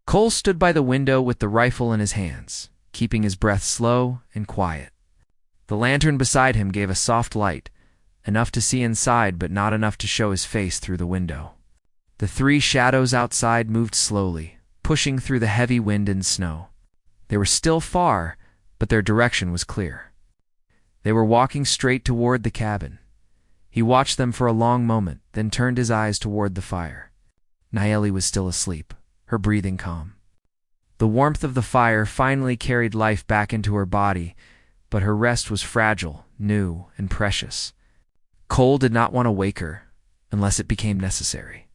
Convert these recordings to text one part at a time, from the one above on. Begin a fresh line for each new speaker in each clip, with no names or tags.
Cole stood by the window with the rifle in his hands, keeping his breath slow and quiet. The lantern beside him gave a soft light, enough to see inside but not enough to show his face through the window. The three shadows outside moved slowly, pushing through the heavy wind and snow. They were still far, but their direction was clear. They were walking straight toward the cabin. He watched them for a long moment, then turned his eyes toward the fire. Nayeli was still asleep, her breathing calm. The warmth of the fire finally carried life back into her body, but her rest was fragile, new, and precious. Cole did not want to wake her, unless it became necessary.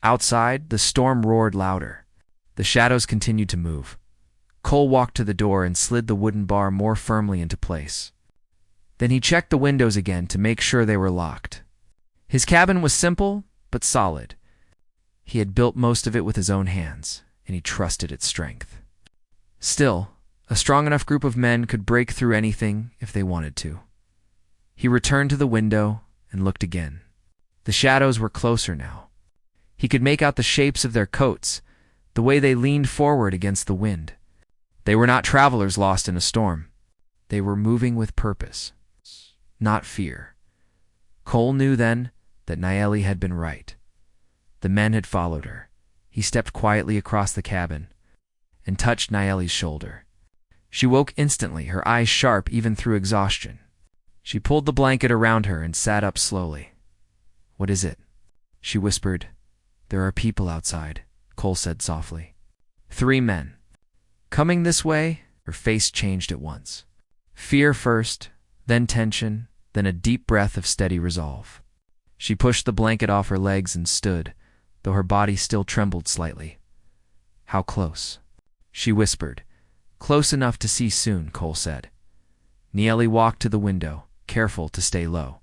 Outside, the storm roared louder. The shadows continued to move. Cole walked to the door and slid the wooden bar more firmly into place. Then he checked the windows again to make sure they were locked. His cabin was simple, but solid. He had built most of it with his own hands, and he trusted its strength. Still, a strong enough group of men could break through anything if they wanted to. He returned to the window and looked again. The shadows were closer now. He could make out the shapes of their coats, the way they leaned forward against the wind. They were not travelers lost in a storm. They were moving with purpose, not fear. Cole knew then that Nayeli had been right. The men had followed her. He stepped quietly across the cabin and touched Nayeli's shoulder. She woke instantly, her eyes sharp even through exhaustion. She pulled the blanket around her and sat up slowly. "What is it?" she whispered. "There are people outside," Cole said softly. 3 men. Coming this way, her face changed at once. Fear first, then tension, then a deep breath of steady resolve. She pushed the blanket off her legs and stood, though her body still trembled slightly. "How close?" she whispered. "Close enough to see soon," Cole said. Nayeli walked to the window, careful to stay low.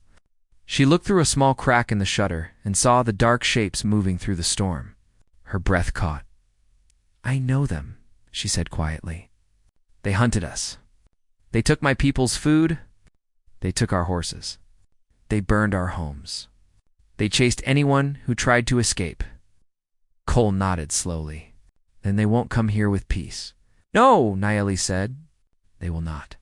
She looked through a small crack in the shutter and saw the dark shapes moving through the storm. Her breath caught. "I know them," she said quietly. "They hunted us. They took my people's food. They took our horses. They burned our homes. They chased anyone who tried to escape." Cole nodded slowly. "Then they won't come here with peace." "No," Nayeli said. "They will not."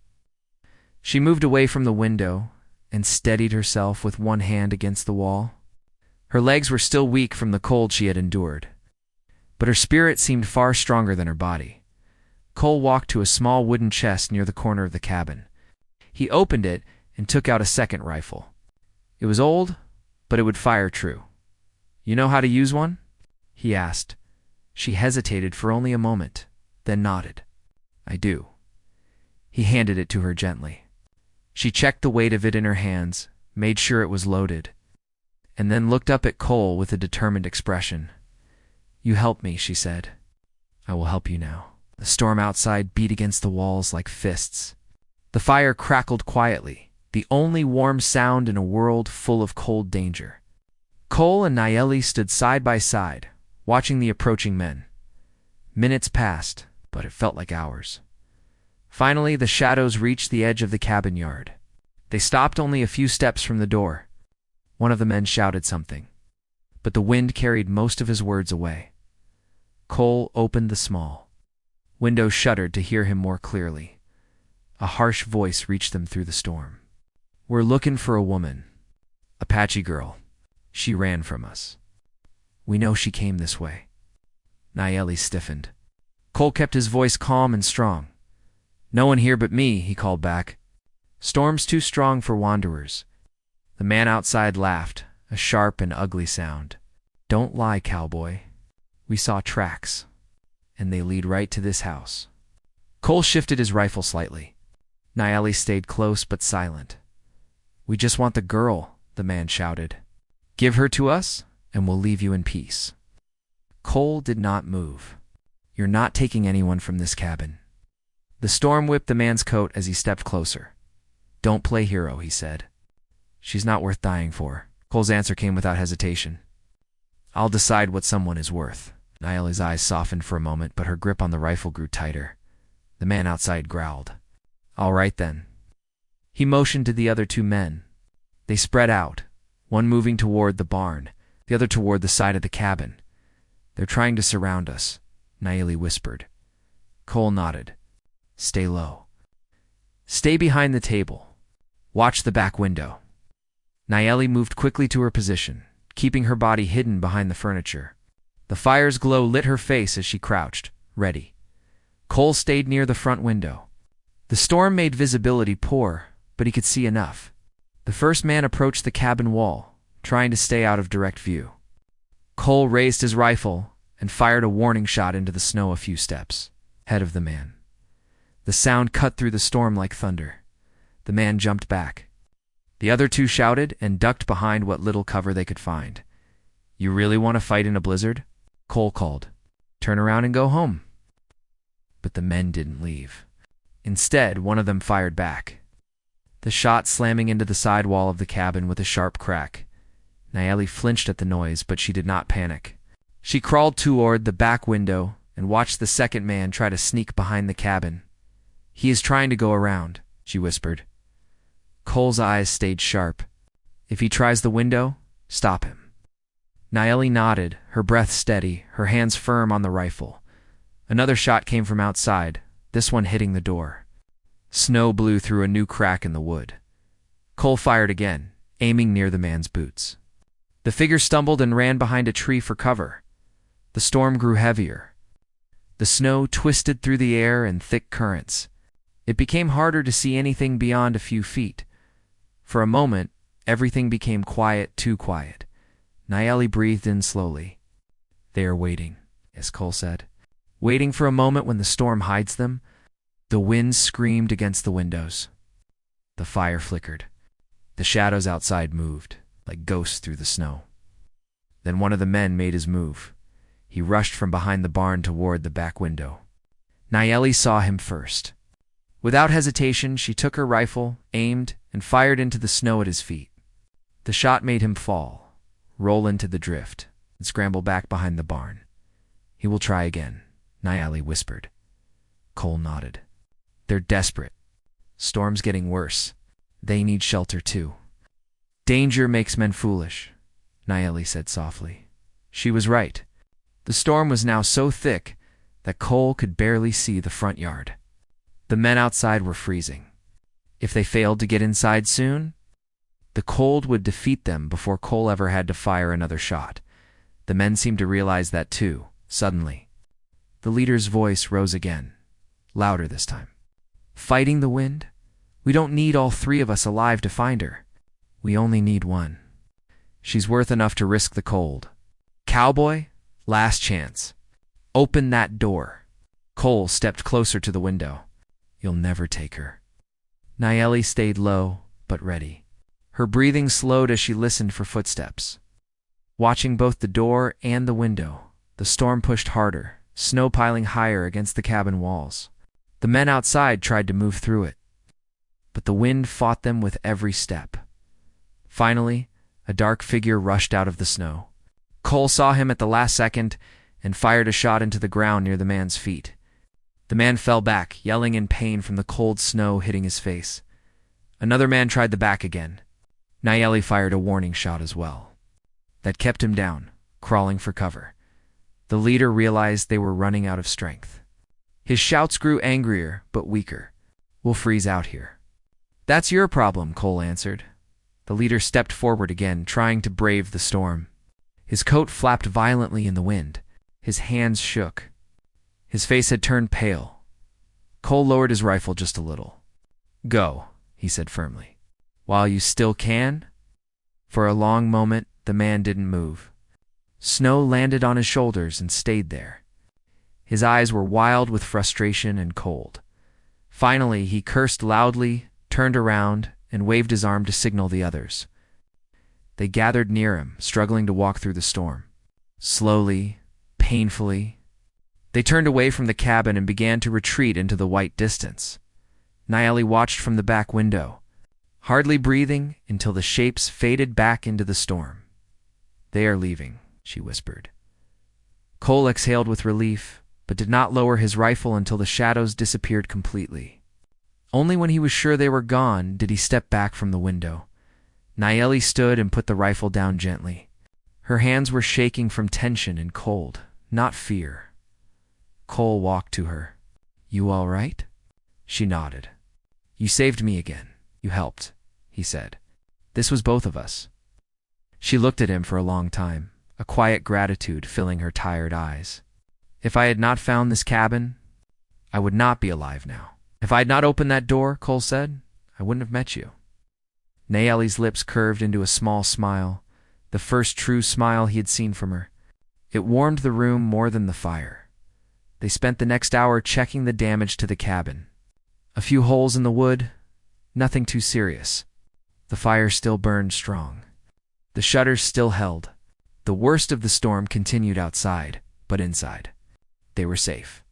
She moved away from the window and steadied herself with one hand against the wall. Her legs were still weak from the cold she had endured, but her spirit seemed far stronger than her body. Cole walked to a small wooden chest near the corner of the cabin. He opened it and took out a second rifle. It was old, but it would fire true. "You know how to use one?" he asked. She hesitated for only a moment, then nodded. "I do." He handed it to her gently. She checked the weight of it in her hands, made sure it was loaded, and then looked up at Cole with a determined expression. "You helped me," she said. "I will help you now." The storm outside beat against the walls like fists. The fire crackled quietly, the only warm sound in a world full of cold danger. Cole and Nayeli stood side by side, watching the approaching men. Minutes passed, but it felt like hours. Finally, the shadows reached the edge of the cabin yard. They stopped only a few steps from the door. One of the men shouted something, but the wind carried most of his words away. Cole opened the small window, shuddered to hear him more clearly. A harsh voice reached them through the storm. "We're looking for a woman. Apache girl. She ran from us. We know she came this way." Nayeli stiffened. Cole kept his voice calm and strong. "No one here but me," he called back. "Storm's too strong for wanderers." The man outside laughed, a sharp and ugly sound. "Don't lie, cowboy. We saw tracks, and they lead right to this house." Cole shifted his rifle slightly. Nayeli stayed close but silent. "We just want the girl," the man shouted. "Give her to us, and we'll leave you in peace." Cole did not move. "You're not taking anyone from this cabin." The storm whipped the man's coat as he stepped closer. "Don't play hero," he said. "She's not worth dying for." Cole's answer came without hesitation. "I'll decide what someone is worth." Nayeli's eyes softened for a moment, but her grip on the rifle grew tighter. The man outside growled. "All right then." He motioned to the other 2 men. They spread out, one moving toward the barn, the other toward the side of the cabin. "They're trying to surround us. Nayeli whispered. Cole nodded. Stay low. Stay behind the table. Watch the back window. Nayeli moved quickly to her position, keeping her body hidden behind the furniture. The fire's glow lit her face as she crouched, ready. Cole stayed near the front window. The storm made visibility poor, but he could see enough. The first man approached the cabin wall, trying to stay out of direct view. Cole raised his rifle and fired a warning shot into the snow a few steps ahead of the man. The sound cut through the storm like thunder. The man jumped back. The other two shouted and ducked behind what little cover they could find. You really want to fight in a blizzard? Cole called. Turn around and go home. But the men didn't leave. Instead, one of them fired back, the shot slamming into the side wall of the cabin with a sharp crack. Nayeli flinched at the noise, but she did not panic. She crawled toward the back window and watched the second man try to sneak behind the cabin. He is trying to go around, she whispered. Cole's eyes stayed sharp. If he tries the window, stop him. Nayeli nodded, her breath steady, her hands firm on the rifle. Another shot came from outside, this one hitting the door. Snow blew through a new crack in the wood. Cole fired again, aiming near the man's boots. The figure stumbled and ran behind a tree for cover. The storm grew heavier. The snow twisted through the air in thick currents. It became harder to see anything beyond a few feet. For a moment, everything became quiet, too quiet. Nayeli breathed in slowly. They are waiting, as Cole said. Waiting for a moment when the storm hides them. The wind screamed against the windows. The fire flickered. The shadows outside moved, like ghosts through the snow. Then one of the men made his move. He rushed from behind the barn toward the back window. Nayeli saw him first. Without hesitation, she took her rifle, aimed, and fired into the snow at his feet. The shot made him fall, roll into the drift, and scramble back behind the barn. He will try again, Nayeli whispered. Cole nodded. They're desperate. Storm's getting worse. They need shelter too. Danger makes men foolish, Nayeli said softly. She was right. The storm was now so thick that Cole could barely see the front yard. The men outside were freezing. If they failed to get inside soon, the cold would defeat them before Cole ever had to fire another shot. The men seemed to realize that too, suddenly. The leader's voice rose again, louder this time. Fighting the wind? We don't need all three of us alive to find her. We only need one. She's worth enough to risk the cold. Cowboy, last chance. Open that door. Cole stepped closer to the window. You'll never take her. Nayeli stayed low, but ready. Her breathing slowed as she listened for footsteps. Watching both the door and the window, the storm pushed harder, snow piling higher against the cabin walls. The men outside tried to move through it, but the wind fought them with every step. Finally, a dark figure rushed out of the snow. Cole saw him at the last second and fired a shot into the ground near the man's feet. The man fell back, yelling in pain from the cold snow hitting his face. Another man tried the back again. Nayeli fired a warning shot as well. That kept him down, crawling for cover. The leader realized they were running out of strength. His shouts grew angrier, but weaker. We'll freeze out here. That's your problem, Cole answered. The leader stepped forward again, trying to brave the storm. His coat flapped violently in the wind. His hands shook. His face had turned pale. Cole lowered his rifle just a little. Go, he said firmly. While you still can? For a long moment, the man didn't move. Snow landed on his shoulders and stayed there. His eyes were wild with frustration and cold. Finally, he cursed loudly, turned around, and waved his arm to signal the others. They gathered near him, struggling to walk through the storm. Slowly, painfully, they turned away from the cabin and began to retreat into the white distance. Nayeli watched from the back window, hardly breathing until the shapes faded back into the storm. They are leaving, she whispered. Cole exhaled with relief, but did not lower his rifle until the shadows disappeared completely. Only when he was sure they were gone did he step back from the window. Nayeli stood and put the rifle down gently. Her hands were shaking from tension and cold, not fear. Cole walked to her. "You all right?" She nodded. "You saved me again. You helped," he said. "This was both of us." She looked at him for a long time, a quiet gratitude filling her tired eyes. "If I had not found this cabin, I would not be alive now. If I had not opened that door," Cole said, "I wouldn't have met you." Nayeli's lips curved into a small smile, the first true smile he had seen from her. It warmed the room more than the fire. They spent the next hour checking the damage to the cabin. A few holes in the wood, nothing too serious. The fire still burned strong. The shutters still held. The worst of the storm continued outside, but inside, they were safe.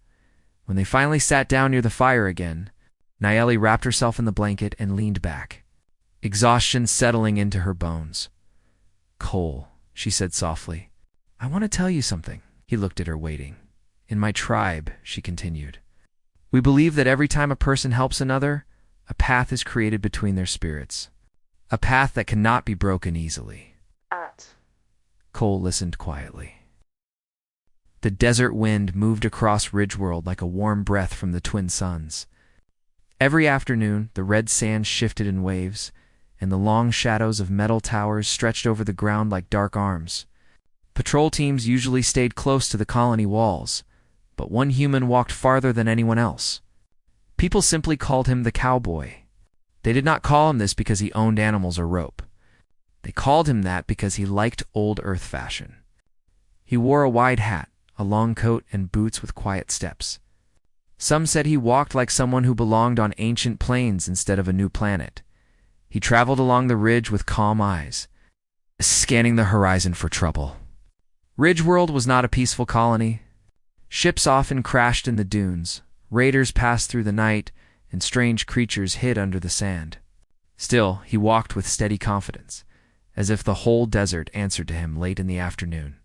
When they finally sat down near the fire again, Nayeli wrapped herself in the blanket and leaned back, exhaustion settling into her bones. "Cole," she said softly, "I want to tell you something." He looked at her, waiting. "In my tribe," she continued, "we believe that every time a person helps another, a path is created between their spirits. A path that cannot be broken easily." Cole listened quietly. The desert wind moved across Ridgeworld like a warm breath from the twin suns. Every afternoon, the red sand shifted in waves, and the long shadows of metal towers stretched over the ground like dark arms. Patrol teams usually stayed close to the colony walls, but one human walked farther than anyone else. People simply called him the Cowboy. They did not call him this because he owned animals or rope. They called him that because he liked old Earth fashion. He wore a wide hat, a long coat, and boots with quiet steps. Some said he walked like someone who belonged on ancient plains instead of a new planet. He traveled along the ridge with calm eyes, scanning the horizon for trouble. Ridgeworld was not a peaceful colony. Ships often crashed in the dunes, raiders passed through the night, and strange creatures hid under the sand. Still, he walked with steady confidence, as if the whole desert answered to him late in the afternoon.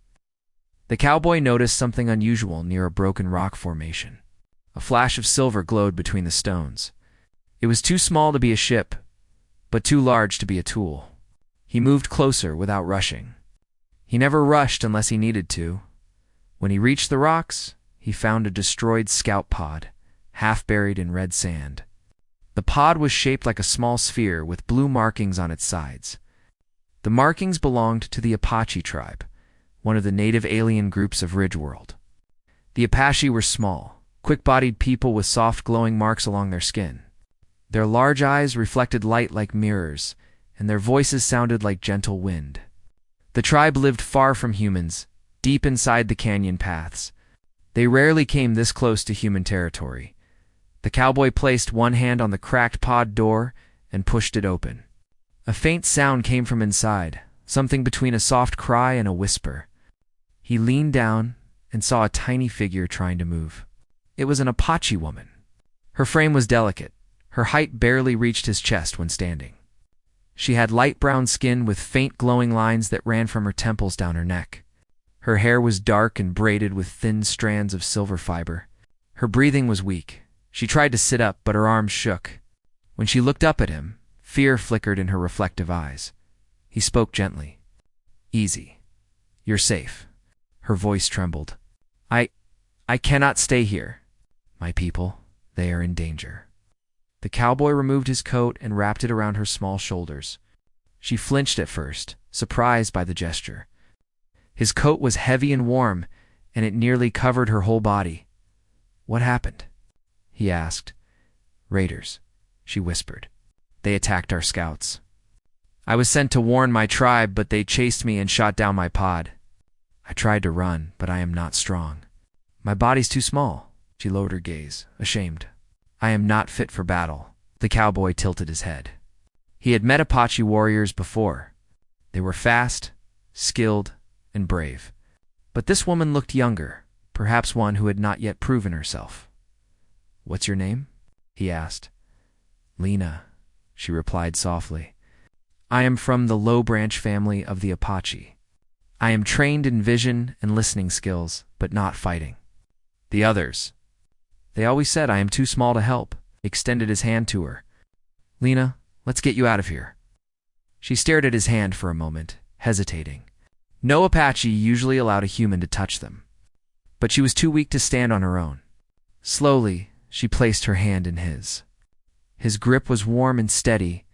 The Cowboy noticed something unusual near a broken rock formation. A flash of silver glowed between the stones. It was too small to be a ship, but too large to be a tool. He moved closer without rushing. He never rushed unless he needed to. When he reached the rocks, he found a destroyed scout pod, half buried in red sand. The pod was shaped like a small sphere with blue markings on its sides. The markings belonged to the Apache tribe, one of the native alien groups of Ridgeworld. The Apache were small, quick-bodied people with soft glowing marks along their skin. Their large eyes reflected light like mirrors, and their voices sounded like gentle wind. The tribe lived far from humans, deep inside the canyon paths. They rarely came this close to human territory. The Cowboy placed one hand on the cracked pod door and pushed it open. A faint sound came from inside, something between a soft cry and a whisper. He leaned down and saw a tiny figure trying to move. It was an Apache woman. Her frame was delicate. Her height barely reached his chest when standing. She had light brown skin with faint glowing lines that ran from her temples down her neck. Her hair was dark and braided with thin strands of silver fiber. Her breathing was weak. She tried to sit up, but her arms shook. When she looked up at him, fear flickered in her reflective eyes. He spoke gently. "Easy. You're safe." Her voice trembled. I cannot stay here. My people, they are in danger." The Cowboy removed his coat and wrapped it around her small shoulders. She flinched at first, surprised by the gesture. His coat was heavy and warm, and it nearly covered her whole body. "What happened?" he asked. "Raiders," she whispered. "They attacked our scouts. I was sent to warn my tribe, but they chased me and shot down my pod. I tried to run, but I am not strong. My body's too small." She lowered her gaze, ashamed. "I am not fit for battle." The Cowboy tilted his head. He had met Apache warriors before. They were fast, skilled, and brave. But this woman looked younger, perhaps one who had not yet proven herself. "What's your name?" he asked. "Lena," she replied softly. "I am from the Low Branch family of the Apache. I am trained in vision and listening skills, but not fighting. The others, they always said I am too small to help." He extended his hand to her. "Lena, let's get you out of here." She stared at his hand for a moment, hesitating. No Apache usually allowed a human to touch them. But she was too weak to stand on her own. Slowly, she placed her hand in his. His grip was warm and steady.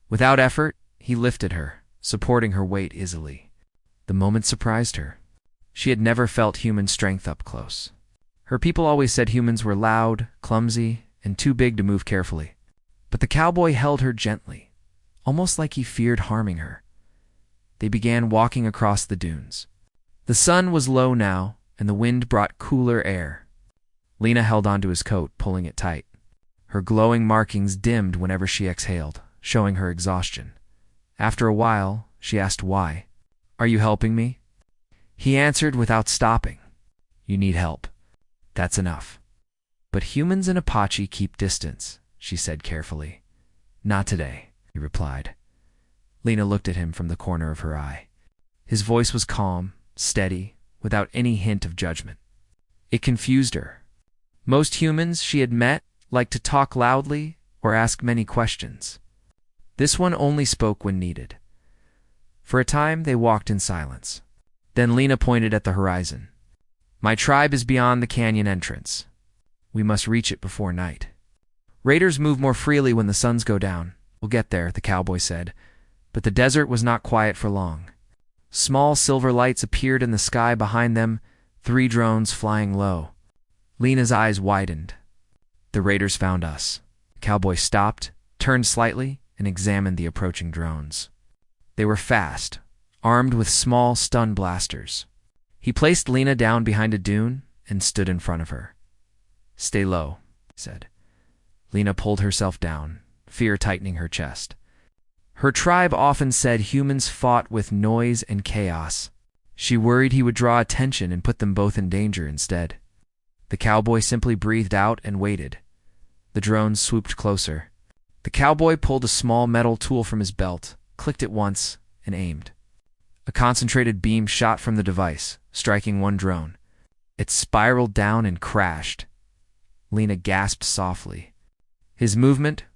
Without effort, he lifted her, supporting her weight easily. The moment surprised her. She had never felt human strength up close. Her people always said humans were loud, clumsy, and too big to move carefully. But the cowboy held her gently, almost like he feared harming her. They began walking across the dunes. The sun was low now, and the wind brought cooler air. Lena held onto his coat, pulling it tight. Her glowing markings dimmed whenever she exhaled, showing her exhaustion. After a while, she asked why. "Are you helping me?" He answered without stopping. "You need help. That's enough." "But humans and Apache keep distance," she said carefully. "Not today," he replied. Lena looked at him from the corner of her eye. His voice was calm, steady, without any hint of judgment. It confused her. Most humans she had met liked to talk loudly or ask many questions. This one only spoke when needed. For a time, they walked in silence. Then Lena pointed at the horizon. "My tribe is beyond the canyon entrance. We must reach it before night. Raiders move more freely when the suns go down. We'll get there," the cowboy said. But the desert was not quiet for long. Small silver lights appeared in the sky behind them, 3 drones flying low. Lena's eyes widened. "The raiders found us." The cowboy stopped, turned slightly, and examined the approaching drones. They were fast, armed with small stun blasters. He placed Lena down behind a dune and stood in front of her. "Stay low," he said. Lena pulled herself down, fear tightening her chest. Her tribe often said humans fought with noise and chaos. She worried he would draw attention and put them both in danger instead. The cowboy simply breathed out and waited. The drones swooped closer. The cowboy pulled a small metal tool from his belt, clicked it once, and aimed. A concentrated beam shot from the device, striking one drone. It spiraled down and crashed. Lena gasped softly. His movement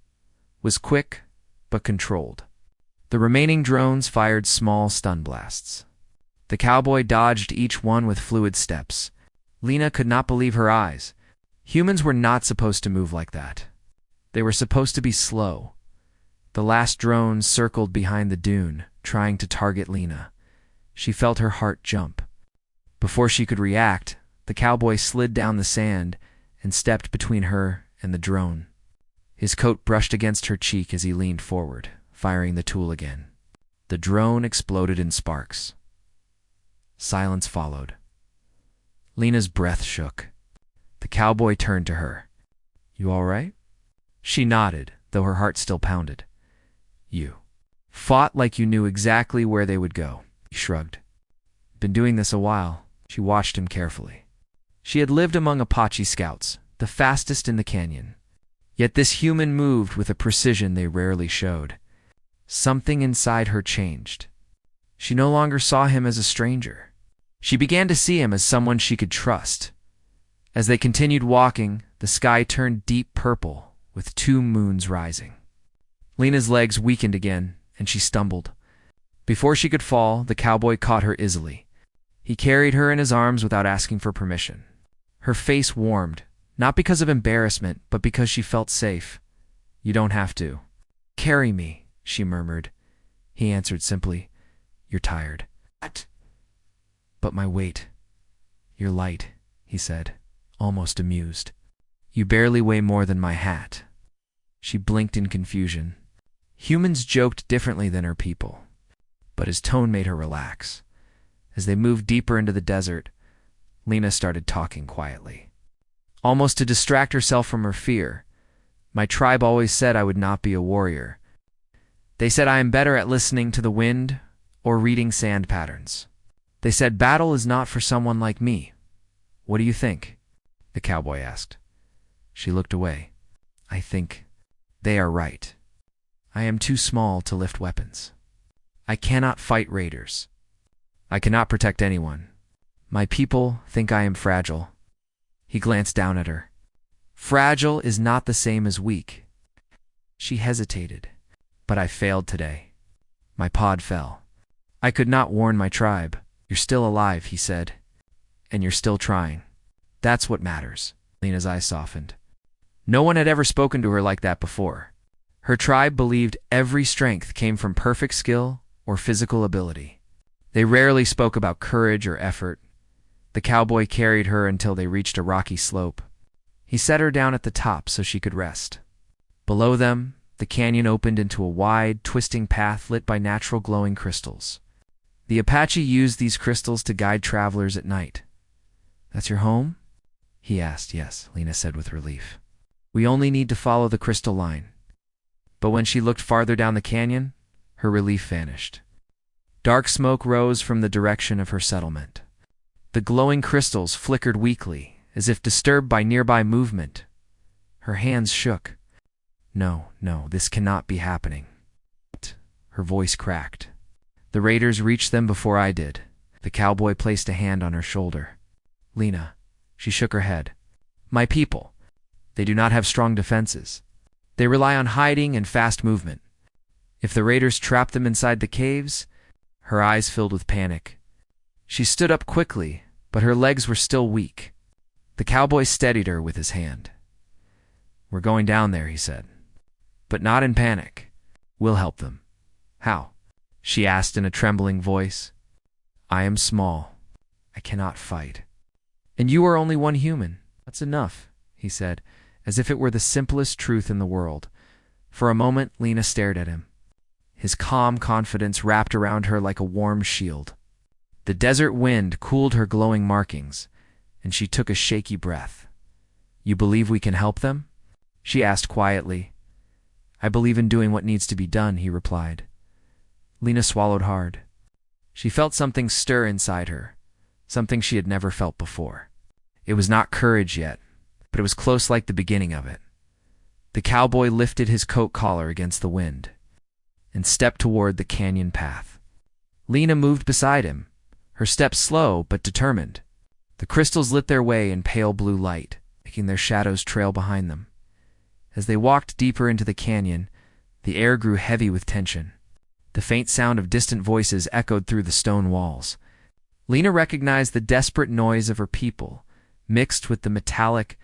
was quick but controlled. The remaining drones fired small stun blasts. The cowboy dodged each one with fluid steps. Lena could not believe her eyes. Humans were not supposed to move like that. They were supposed to be slow. The last drone circled behind the dune, trying to target Lena. She felt her heart jump. Before she could react, the cowboy slid down the sand and stepped between her and the drone. His coat brushed against her cheek as he leaned forward, firing the tool again. The drone exploded in sparks. Silence followed. Lena's breath shook. The cowboy turned to her. "You all right?" She nodded, though her heart still pounded. "You fought like you knew exactly where they would go," he shrugged. "Been doing this a while." She watched him carefully. She had lived among Apache scouts, the fastest in the canyon. Yet this human moved with a precision they rarely showed. Something inside her changed. She no longer saw him as a stranger. She began to see him as someone she could trust. As they continued walking, the sky turned deep purple, with 2 moons rising. Lena's legs weakened again, and she stumbled. Before she could fall, the cowboy caught her easily. He carried her in his arms without asking for permission. Her face warmed, not because of embarrassment, but because she felt safe. "You don't have to." "Carry me," she murmured. He answered simply, "You're tired." "What?" "But my weight." "You're light," he said, almost amused. "You barely weigh more than my hat." She blinked in confusion. Humans joked differently than her people, but his tone made her relax. As they moved deeper into the desert, Lena started talking quietly, almost to distract herself from her fear. "My tribe always said I would not be a warrior. They said I am better at listening to the wind or reading sand patterns. They said battle is not for someone like me. What do you think?" the cowboy asked. She looked away. "I think they are right. I am too small to lift weapons. I cannot fight raiders. I cannot protect anyone. My people think I am fragile." He glanced down at her. "Fragile is not the same as weak." She hesitated. "But I failed today. My pod fell. I could not warn my tribe." "You're still alive," he said. "And you're still trying. That's what matters." Lena's eyes softened. No one had ever spoken to her like that before. Her tribe believed every strength came from perfect skill or physical ability. They rarely spoke about courage or effort. The cowboy carried her until they reached a rocky slope. He set her down at the top so she could rest. Below them, the canyon opened into a wide, twisting path lit by natural glowing crystals. The Apache used these crystals to guide travelers at night. "That's your home?" he asked. "Yes," Lena said with relief. "We only need to follow the crystal line." But when she looked farther down the canyon, her relief vanished. Dark smoke rose from the direction of her settlement. The glowing crystals flickered weakly, as if disturbed by nearby movement. Her hands shook. No, this cannot be happening." Her voice cracked. "The raiders reached them before I did." The cowboy placed a hand on her shoulder. "Lena," she shook her head. "My people. They do not have strong defenses. They rely on hiding and fast movement. If the raiders trap them inside the caves..." Her eyes filled with panic. She stood up quickly, but her legs were still weak. The cowboy steadied her with his hand. "We're going down there," he said. "But not in panic. We'll help them." "How?" she asked in a trembling voice. "I am small. I cannot fight. And you are only one human. That's enough," he said, as if it were the simplest truth in the world. For a moment, Lena stared at him. His calm confidence wrapped around her like a warm shield. The desert wind cooled her glowing markings, and she took a shaky breath. "You believe we can help them?" she asked quietly. "I believe in doing what needs to be done," he replied. Lena swallowed hard. She felt something stir inside her, something she had never felt before. It was not courage yet, but it was close like the beginning of it. The cowboy lifted his coat collar against the wind and stepped toward the canyon path. Lena moved beside him, her steps slow but determined. The crystals lit their way in pale blue light, making their shadows trail behind them. As they walked deeper into the canyon, the air grew heavy with tension. The faint sound of distant voices echoed through the stone walls. Lena recognized the desperate noise of her people, mixed with the metallic,